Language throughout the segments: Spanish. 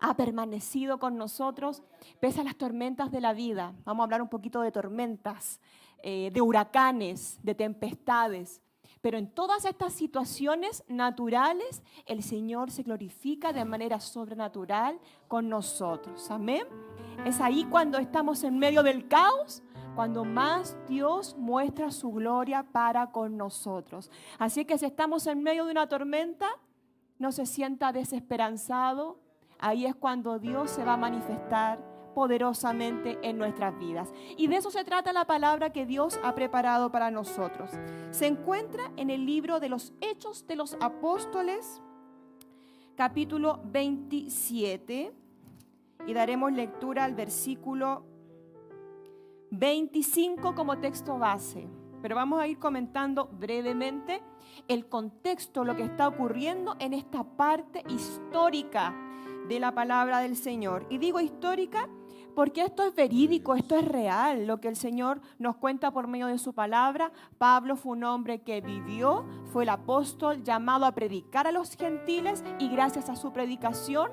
ha permanecido con nosotros pese a las tormentas de la vida. Vamos a hablar un poquito de tormentas, de huracanes, de tempestades. Pero en todas estas situaciones naturales, el Señor se glorifica de manera sobrenatural con nosotros. Amén. Es ahí cuando estamos en medio del caos, cuando más Dios muestra su gloria para con nosotros. Así que si estamos en medio de una tormenta, no se sienta desesperanzado. Ahí es cuando Dios se va a manifestar poderosamente en nuestras vidas. Y de eso se trata la palabra que Dios ha preparado para nosotros. Se encuentra en el libro de los Hechos de los Apóstoles, capítulo 27, y daremos lectura al versículo 25 como texto base. Pero vamos a ir comentando brevemente el contexto, lo que está ocurriendo en esta parte histórica de la palabra del Señor. Y digo histórica porque esto es verídico, esto es real, lo que el Señor nos cuenta por medio de su palabra. Pablo fue un hombre que vivió, fue el apóstol llamado a predicar a los gentiles, y gracias a su predicación,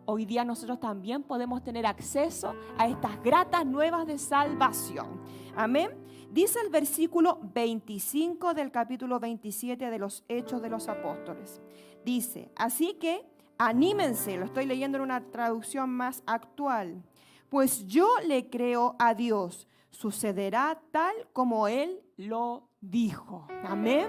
hoy día nosotros también podemos tener acceso a estas gratas nuevas de salvación. Amén. Dice el versículo 25 del capítulo 27 de los Hechos de los Apóstoles. Dice, así que anímense, lo estoy leyendo en una traducción más actual. Pues yo le creo a Dios, sucederá tal como Él lo dijo. Amén.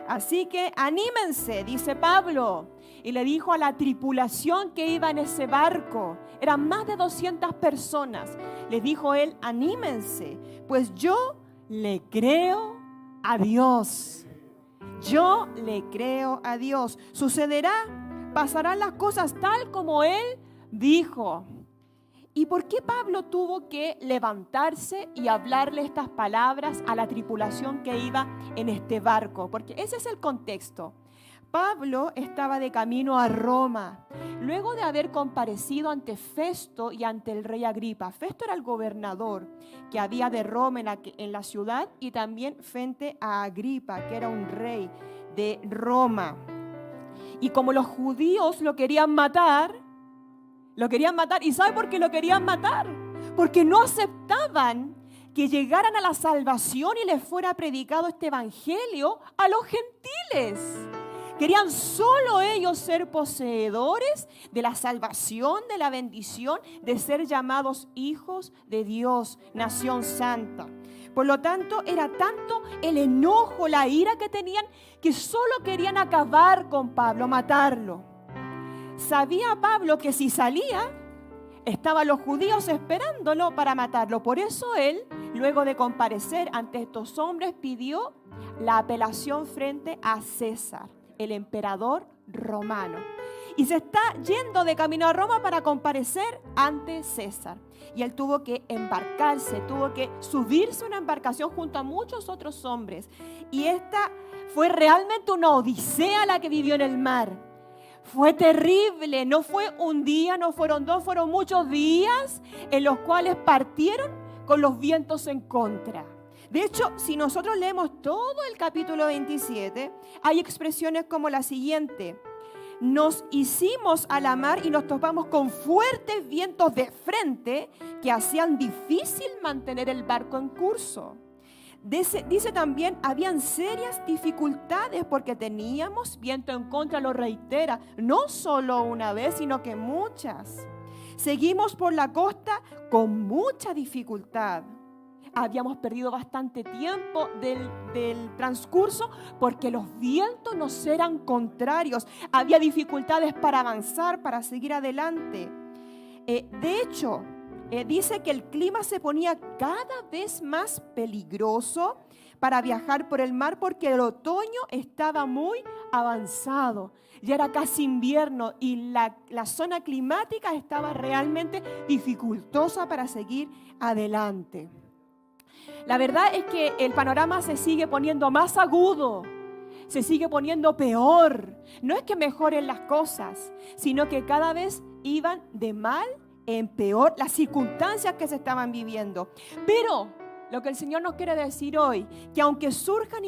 Así que anímense, dice Pablo. Y le dijo a la tripulación que iba en ese barco, eran más de 200 personas. Les dijo él, anímense, pues yo le creo a Dios. Yo le creo a Dios. Sucederá, pasarán las cosas tal como Él dijo. ¿Y por qué Pablo tuvo que levantarse y hablarle estas palabras a la tripulación que iba en este barco? Porque ese es el contexto. Pablo estaba de camino a Roma, luego de haber comparecido ante Festo y ante el rey Agripa. Festo era el gobernador que había de Roma en la ciudad, y también frente a Agripa, que era un rey de Roma. Y como los judíos lo querían matar, ¿y sabe por qué lo querían matar? Porque no aceptaban que llegaran a la salvación y les fuera predicado este evangelio a los gentiles. Querían solo ellos ser poseedores de la salvación, de la bendición, de ser llamados hijos de Dios, nación santa. Por lo tanto, era tanto el enojo, la ira que tenían, que solo querían acabar con Pablo, matarlo. Sabía Pablo que si salía, estaban los judíos esperándolo para matarlo. Por eso él, luego de comparecer ante estos hombres, pidió la apelación frente a César, el emperador romano. Y se está yendo de camino a Roma para comparecer ante César. Y él tuvo que embarcarse, tuvo que subirse a una embarcación junto a muchos otros hombres. Y esta fue realmente una odisea la que vivió en el mar. Fue terrible, no fue un día, no fueron dos, fueron muchos días en los cuales partieron con los vientos en contra. De hecho, si nosotros leemos todo el capítulo 27, hay expresiones como la siguiente: nos hicimos a la mar y nos topamos con fuertes vientos de frente que hacían difícil mantener el barco en curso. Dice también, habían serias dificultades porque teníamos viento en contra, lo reitera, no solo una vez, sino que muchas. Seguimos por la costa con mucha dificultad. Habíamos perdido bastante tiempo del transcurso porque los vientos nos eran contrarios. Había dificultades para avanzar, para seguir adelante. De hecho, dice que el clima se ponía cada vez más peligroso para viajar por el mar porque el otoño estaba muy avanzado. Ya era casi invierno y la zona climática estaba realmente dificultosa para seguir adelante. La verdad es que el panorama se sigue poniendo más agudo, se sigue poniendo peor. No es que mejoren las cosas, sino que cada vez iban de mal en peor las circunstancias que se estaban viviendo. Pero lo que el Señor nos quiere decir hoy, que aunque surjan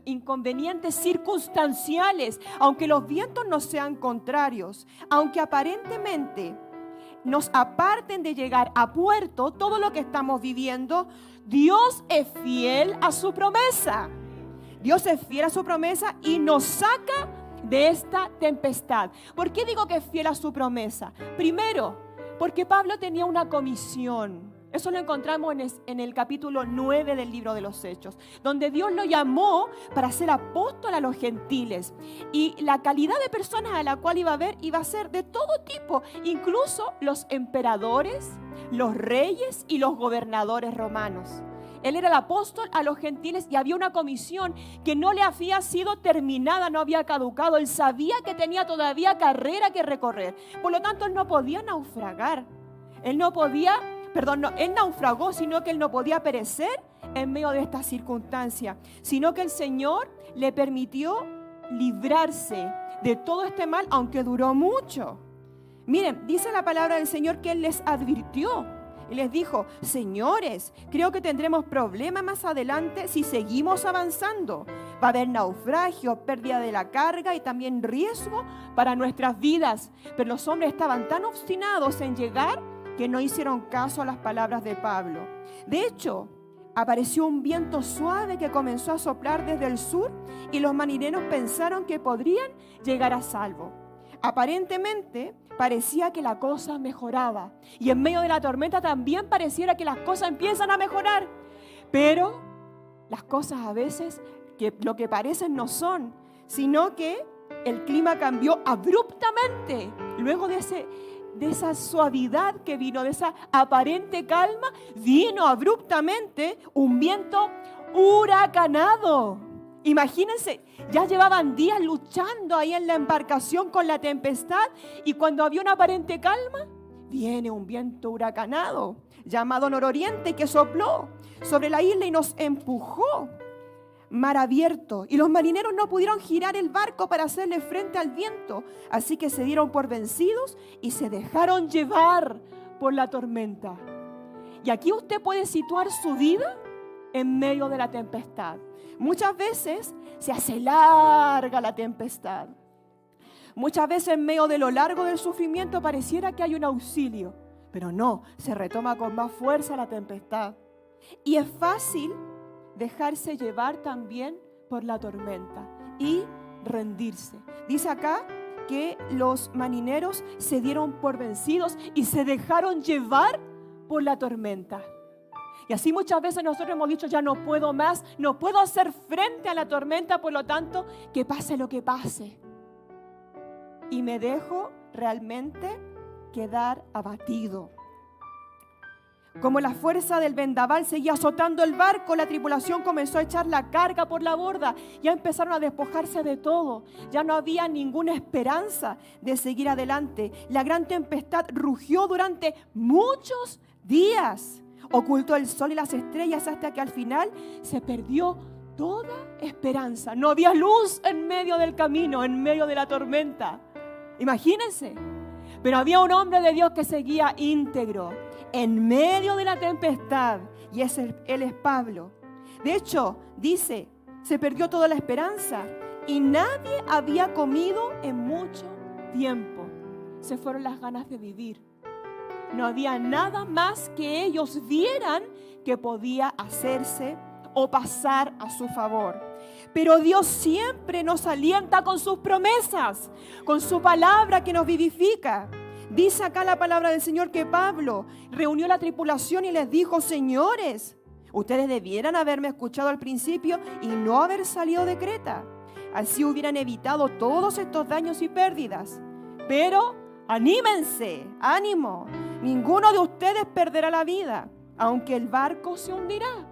inconvenientes circunstanciales, aunque los vientos no sean contrarios, aunque aparentemente nos aparten de llegar a puerto todo lo que estamos viviendo, Dios es fiel a su promesa. Dios es fiel a su promesa y nos saca de esta tempestad. ¿Por qué digo que es fiel a su promesa? Primero, porque Pablo tenía una comisión. Eso lo encontramos en el capítulo 9 del libro de los Hechos, donde Dios lo llamó para ser apóstol a los gentiles. Y la calidad de personas a la cual iba a ver iba a ser de todo tipo, incluso los emperadores, los reyes y los gobernadores romanos. Él era el apóstol a los gentiles y había una comisión que no le había sido terminada, no había caducado. Él sabía que tenía todavía carrera que recorrer. Por lo tanto, él no podía naufragar. Él naufragó, sino que él no podía perecer en medio de esta circunstancia, sino que el Señor le permitió librarse de todo este mal, aunque duró mucho. Miren, dice la palabra del Señor que Él les advirtió y les dijo: señores, creo que tendremos problemas más adelante si seguimos avanzando. Va a haber naufragio, pérdida de la carga y también riesgo para nuestras vidas. Pero los hombres estaban tan obstinados en llegar que no hicieron caso a las palabras de Pablo. De hecho, apareció un viento suave que comenzó a soplar desde el sur y los marineros pensaron que podrían llegar a salvo. Aparentemente, parecía que la cosa mejoraba y en medio de la tormenta también pareciera que las cosas empiezan a mejorar. Pero las cosas a veces lo que parecen no son, sino que el clima cambió abruptamente. Luego de esa suavidad que vino, de esa aparente calma, vino abruptamente un viento huracanado. Imagínense, ya llevaban días luchando ahí en la embarcación con la tempestad y cuando había una aparente calma, viene un viento huracanado llamado nororiente que sopló sobre la isla y nos empujó. Mar abierto, y los marineros no pudieron girar el barco para hacerle frente al viento, así que se dieron por vencidos y se dejaron llevar por la tormenta. Y aquí usted puede situar su vida en medio de la tempestad. Muchas veces se hace larga la tempestad. Muchas veces en medio de lo largo del sufrimiento pareciera que hay un auxilio, pero no, se retoma con más fuerza la tempestad. Y es fácil dejarse llevar también por la tormenta y rendirse. Dice acá que los marineros se dieron por vencidos y se dejaron llevar por la tormenta. Y así muchas veces nosotros hemos dicho: ya no puedo más, no puedo hacer frente a la tormenta, por lo tanto, que pase lo que pase. Y me dejo realmente quedar abatido. Como la fuerza del vendaval seguía azotando el barco, la tripulación comenzó a echar la carga por la borda. Ya empezaron a despojarse de todo. Ya no había ninguna esperanza de seguir adelante. La gran tempestad rugió durante muchos días. Ocultó el sol y las estrellas hasta que al final se perdió toda esperanza. No había luz en medio del camino, en medio de la tormenta. Imagínense. Pero había un hombre de Dios que seguía íntegro en medio de la tempestad, y él es Pablo. De hecho, dice, se perdió toda la esperanza y nadie había comido en mucho tiempo. Se fueron las ganas de vivir. No había nada más que ellos vieran que podía hacerse o pasar a su favor. Pero Dios siempre nos alienta con sus promesas, con su palabra que nos vivifica. Dice acá la palabra del Señor que Pablo reunió la tripulación y les dijo: señores, ustedes debieran haberme escuchado al principio y no haber salido de Creta. Así hubieran evitado todos estos daños y pérdidas. Pero anímense, ánimo, ninguno de ustedes perderá la vida, aunque el barco se hundirá.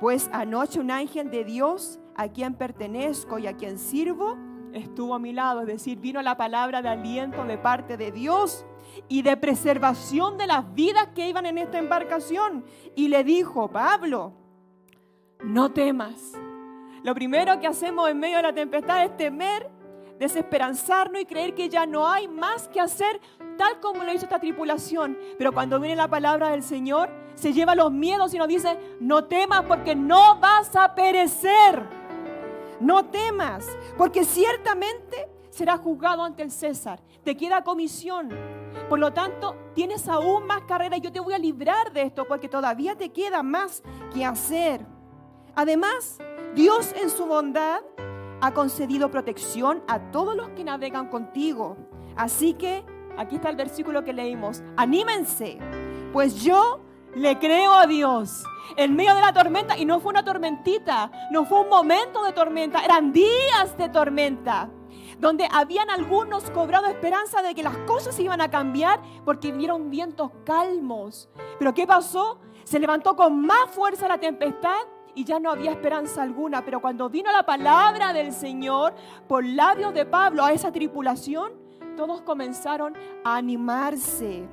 Pues anoche un ángel de Dios, a quien pertenezco y a quien sirvo, estuvo a mi lado, es decir, vino la palabra de aliento de parte de Dios y de preservación de las vidas que iban en esta embarcación. Y le dijo: Pablo, no temas. Lo primero que hacemos en medio de la tempestad es temer, desesperanzarnos y creer que ya no hay más que hacer, tal como lo hizo esta tripulación. Pero cuando viene la palabra del Señor, se lleva los miedos y nos dice: no temas, porque no vas a perecer. No temas, porque ciertamente serás juzgado ante el César. Te queda comisión. Por lo tanto, tienes aún más carrera y yo te voy a librar de esto porque todavía te queda más que hacer. Además, Dios en su bondad ha concedido protección a todos los que navegan contigo. Así que, aquí está el versículo que leímos. Anímense, pues yo le creo a Dios. En medio de la tormenta, y no fue una tormentita, no fue un momento de tormenta, eran días de tormenta, donde habían algunos cobrado esperanza de que las cosas iban a cambiar porque vieron vientos calmos. Pero ¿qué pasó? Se levantó con más fuerza la tempestad y ya no había esperanza alguna. Pero cuando vino la palabra del Señor por labios de Pablo a esa tripulación, todos comenzaron a animarse.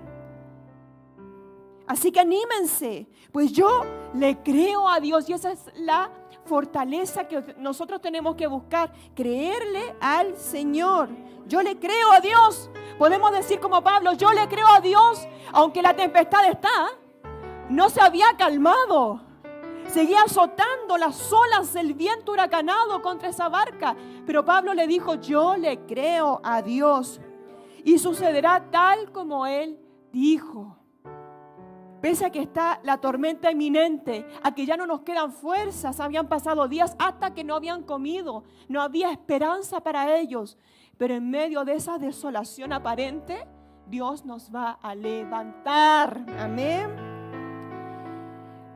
Así que anímense, pues yo le creo a Dios y esa es la fortaleza que nosotros tenemos que buscar, creerle al Señor. Yo le creo a Dios. Podemos decir como Pablo, yo le creo a Dios, aunque la tempestad no se había calmado. Seguía azotando las olas del viento huracanado contra esa barca. Pero Pablo le dijo, yo le creo a Dios. Y sucederá tal como Él dijo. Pese a que está la tormenta inminente, a que ya no nos quedan fuerzas, habían pasado días hasta que no habían comido. No había esperanza para ellos. Pero en medio de esa desolación aparente, Dios nos va a levantar. Amén.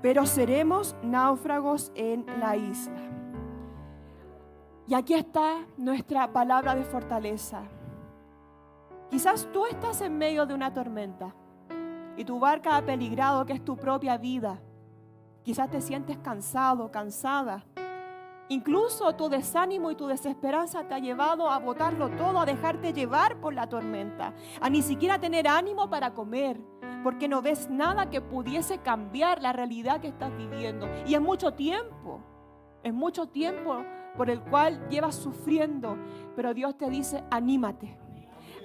Pero seremos náufragos en la isla. Y aquí está nuestra palabra de fortaleza. Quizás tú estás en medio de una tormenta y tu barca ha peligrado, que es tu propia vida. Quizás te sientes cansado, cansada. Incluso tu desánimo y tu desesperanza te ha llevado a botarlo todo, a dejarte llevar por la tormenta, a ni siquiera tener ánimo para comer, porque no ves nada que pudiese cambiar la realidad que estás viviendo. Y es mucho tiempo por el cual llevas sufriendo. Pero Dios te dice, anímate,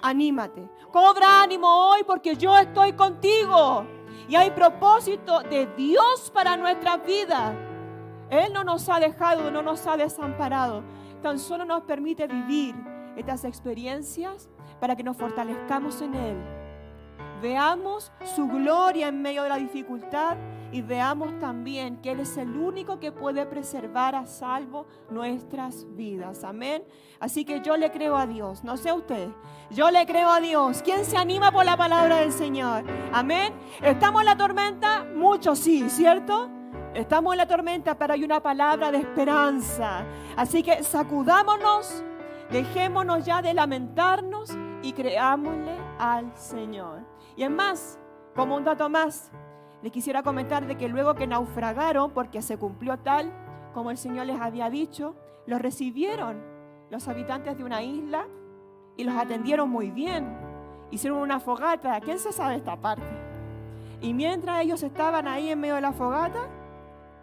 anímate. Cobra ánimo hoy porque yo estoy contigo. Y hay propósito de Dios para nuestras vidas. Él no nos ha dejado, no nos ha desamparado. Tan solo nos permite vivir estas experiencias para que nos fortalezcamos en Él. Veamos su gloria en medio de la dificultad y veamos también que Él es el único que puede preservar a salvo nuestras vidas. Amén. Así que yo le creo a Dios. No sé usted, yo le creo a Dios. ¿Quién se anima por la palabra del Señor? Amén. ¿Estamos en la tormenta? Muchos sí, ¿cierto? Estamos en la tormenta, pero hay una palabra de esperanza. Así que sacudámonos, dejémonos ya de lamentarnos y creámosle al Señor. Y es más, como un dato más, les quisiera comentar de que luego que naufragaron, porque se cumplió tal como el Señor les había dicho, los recibieron los habitantes de una isla y los atendieron muy bien. Hicieron una fogata. ¿Quién se sabe esta parte? Y mientras ellos estaban ahí en medio de la fogata,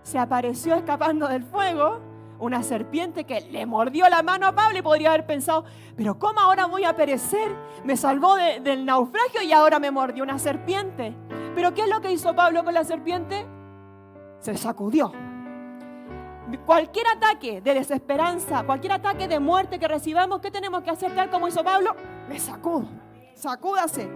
se apareció escapando del fuego una serpiente que le mordió la mano a Pablo y podría haber pensado, pero ¿cómo ahora voy a perecer? Me salvó del naufragio y ahora me mordió una serpiente. Pero ¿qué es lo que hizo Pablo con la serpiente? Se sacudió. Cualquier ataque de desesperanza, cualquier ataque de muerte que recibamos, ¿qué tenemos que hacer tal como hizo Pablo? Me sacudo. Sacúdase.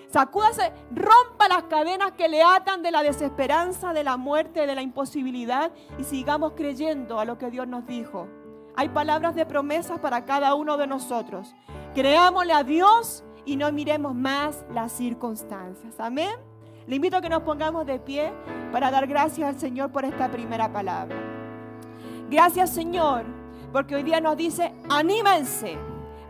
Sacúdase, rompa las cadenas que le atan de la desesperanza, de la muerte, de la imposibilidad y sigamos creyendo a lo que Dios nos dijo. Hay palabras de promesas para cada uno de nosotros. Creámosle a Dios y no miremos más las circunstancias. Amén. Le invito a que nos pongamos de pie para dar gracias al Señor por esta primera palabra. Gracias, Señor, porque hoy día nos dice, anímense,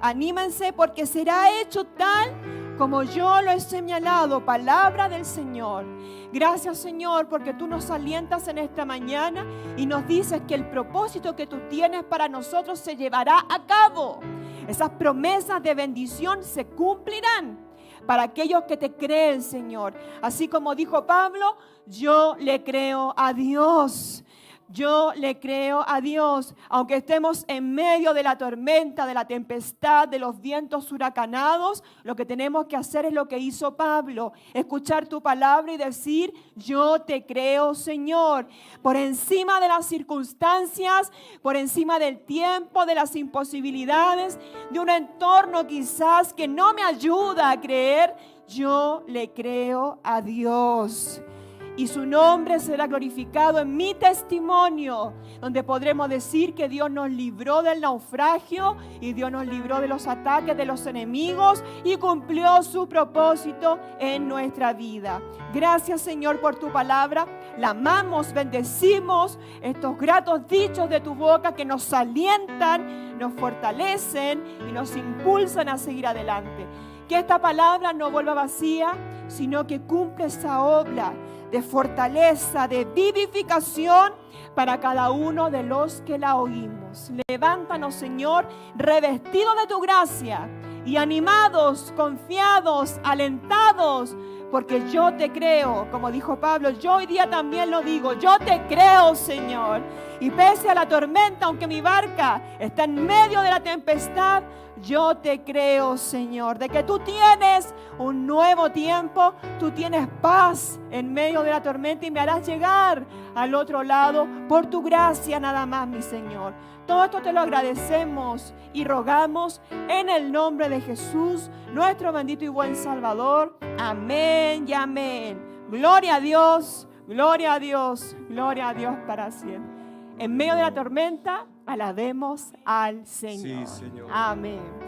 anímense porque será hecho tal como yo lo he señalado, palabra del Señor. Gracias, Señor, porque tú nos alientas en esta mañana y nos dices que el propósito que tú tienes para nosotros se llevará a cabo. Esas promesas de bendición se cumplirán para aquellos que te creen, Señor. Así como dijo Pablo, yo le creo a Dios. Yo le creo a Dios, aunque estemos en medio de la tormenta, de la tempestad, de los vientos huracanados, lo que tenemos que hacer es lo que hizo Pablo, escuchar tu palabra y decir, yo te creo, Señor, por encima de las circunstancias, por encima del tiempo, de las imposibilidades, de un entorno quizás que no me ayuda a creer, yo le creo a Dios. Y su nombre será glorificado en mi testimonio, donde podremos decir que Dios nos libró del naufragio y Dios nos libró de los ataques de los enemigos y cumplió su propósito en nuestra vida. Gracias, Señor, por tu palabra. La amamos, bendecimos estos gratos dichos de tu boca que nos alientan, nos fortalecen y nos impulsan a seguir adelante. Que esta palabra no vuelva vacía, sino que cumple esa obra de fortaleza, de vivificación para cada uno de los que la oímos. Levántanos, Señor, revestidos de tu gracia y animados, confiados, alentados, porque yo te creo, como dijo Pablo, yo hoy día también lo digo, yo te creo, Señor. Y pese a la tormenta, aunque mi barca está en medio de la tempestad, yo te creo, Señor, de que tú tienes un nuevo tiempo, tú tienes paz en medio de la tormenta y me harás llegar al otro lado por tu gracia nada más, mi Señor. Todo esto te lo agradecemos y rogamos en el nombre de Jesús, nuestro bendito y buen Salvador. Amén y amén. Gloria a Dios, gloria a Dios, gloria a Dios para siempre. En medio de la tormenta, alabemos al Señor. Sí, Señor. Amén.